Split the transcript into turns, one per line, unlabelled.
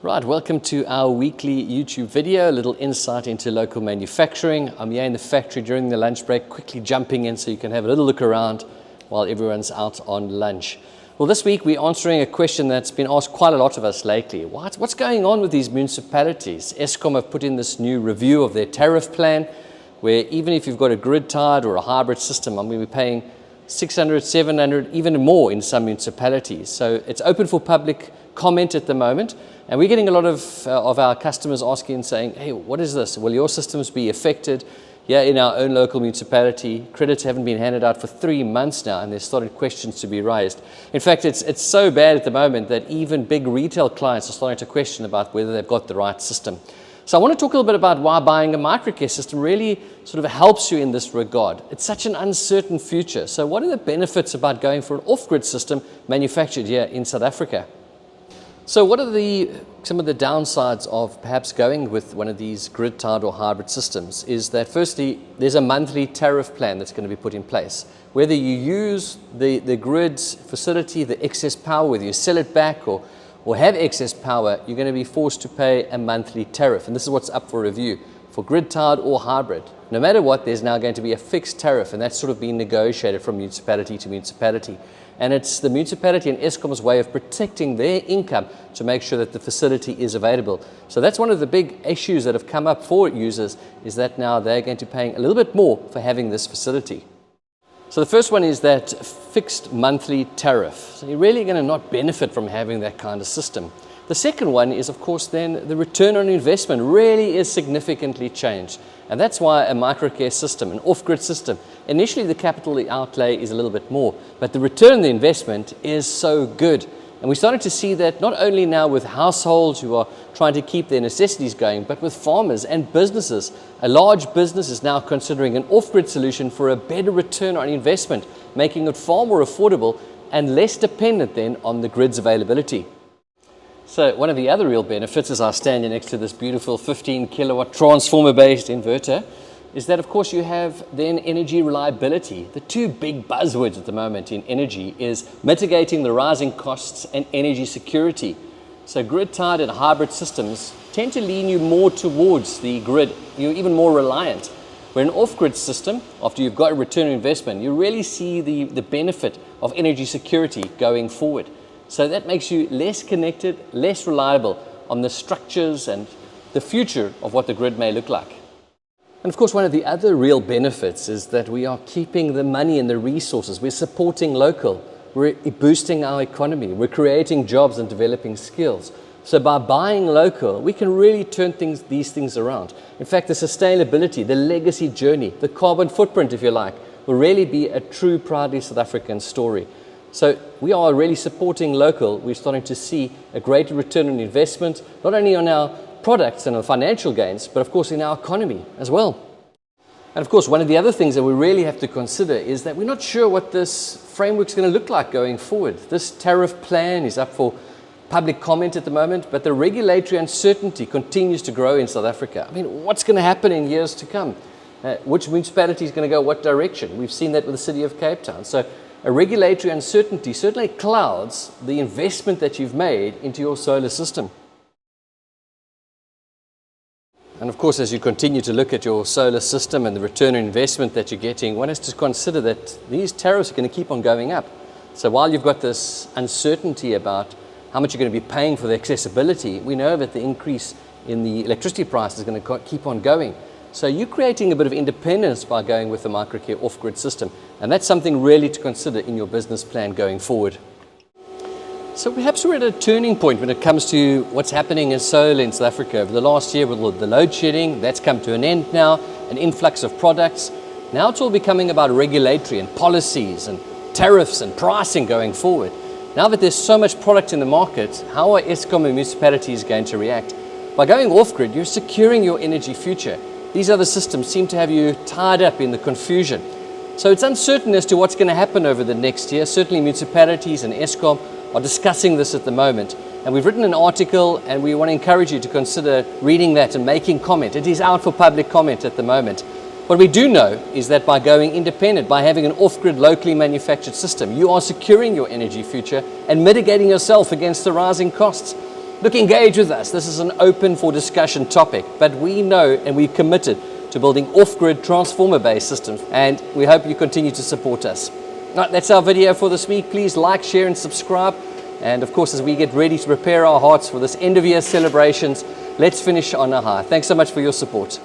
Right, welcome to our weekly YouTube video, a little insight into local manufacturing. I'm here in the factory during the lunch break, quickly jumping in so you can have a little look around while everyone's out on lunch. Well, this week we're answering a question that's been asked quite a lot of us lately. What's going on with these municipalities? Eskom have put in this new review of their tariff plan, where even if you've got a grid-tied or a hybrid system, we're paying 600, 700, even more in some municipalities. So it's open for public comment at the moment. And we're getting a lot of our customers asking and saying, hey, what is this? Will your systems be affected? Yeah, in our own local municipality, credits haven't been handed out for 3 months now, and there's started questions to be raised. In fact, it's so bad at the moment that even big retail clients are starting to question about whether they've got the right system. So I want to talk a little bit about why buying a Microcare system really sort of helps you in this regard. It's such an uncertain future. So what are the benefits about going for an off-grid system manufactured here in South Africa? So what are some of the downsides of perhaps going with one of these grid-tied or hybrid systems is that firstly, there's a monthly tariff plan that's going to be put in place. Whether you use the grid facility, the excess power, whether you sell it back or have excess power, you're going to be forced to pay a monthly tariff. And this is what's up for review for grid-tied or hybrid. No matter what, there's now going to be a fixed tariff, and that's sort of being negotiated from municipality to municipality. And it's the municipality and Eskom's way of protecting their income to make sure that the facility is available. So that's one of the big issues that have come up for users, is that now they're going to be paying a little bit more for having this facility. So the first one is that fixed monthly tariff. So you're really going to not benefit from having that kind of system. The second one is, of course, then the return on investment really is significantly changed. And that's why a Microcare system, an off-grid system, initially the capital outlay is a little bit more, but the return on the investment is so good. And we're starting to see that not only now with households who are trying to keep their necessities going, but with farmers and businesses. A large business is now considering an off-grid solution for a better return on investment, making it far more affordable and less dependent then on the grid's availability. So one of the other real benefits, as I stand here next to this beautiful 15 kilowatt transformer-based inverter, is that of course you have then energy reliability. The two big buzzwords at the moment in energy is mitigating the rising costs and energy security. So grid-tied and hybrid systems tend to lean you more towards the grid. You're even more reliant. Where an off-grid system, after you've got a return on investment, you really see the benefit of energy security going forward. So that makes you less connected, less reliable on the structures and the future of what the grid may look like. And of course, one of the other real benefits is that we are keeping the money and the resources. We're supporting local. We're boosting our economy. We're creating jobs and developing skills. So by buying local, we can really turn these things around. In fact, the sustainability, the legacy journey, the carbon footprint, if you like, will really be a true proudly South African story. So we are really supporting local. We're starting to see a greater return on investment, not only on our products and our financial gains, but of course in our economy as well. And of course, one of the other things that we really have to consider is that we're not sure what this framework is going to look like going forward. This tariff plan is up for public comment at the moment, but the regulatory uncertainty continues to grow in South Africa. What's going to happen in years to come? Which municipality is going to go what direction? We've seen that with the city of Cape Town. So a regulatory uncertainty certainly clouds the investment that you've made into your solar system. And of course, as you continue to look at your solar system and the return on investment that you're getting, one has to consider that these tariffs are going to keep on going up. So while you've got this uncertainty about how much you're going to be paying for the accessibility, we know that the increase in the electricity price is going to keep on going. So you're creating a bit of independence by going with the Microcare off-grid system. And that's something really to consider in your business plan going forward. So perhaps we're at a turning point when it comes to what's happening in solar in South Africa. Over the last year with the load shedding, that's come to an end now, an influx of products. Now it's all becoming about regulatory and policies and tariffs and pricing going forward. Now that there's so much product in the market, how are Eskom and municipalities going to react? By going off-grid, you're securing your energy future. These other systems seem to have you tied up in the confusion. So it's uncertain as to what's going to happen over the next year. Certainly municipalities and Eskom are discussing this at the moment. And we've written an article and we want to encourage you to consider reading that and making comment. It is out for public comment at the moment. What we do know is that by going independent, by having an off-grid locally manufactured system, you are securing your energy future and mitigating yourself against the rising costs. Look, engage with us. This is an open for discussion topic, but we know and we're committed to building off-grid transformer-based systems, and we hope you continue to support us. Right, that's our video for this week. Please like, share and subscribe. And of course, as we get ready to prepare our hearts for this end of year celebrations, let's finish on a high. Thanks so much for your support.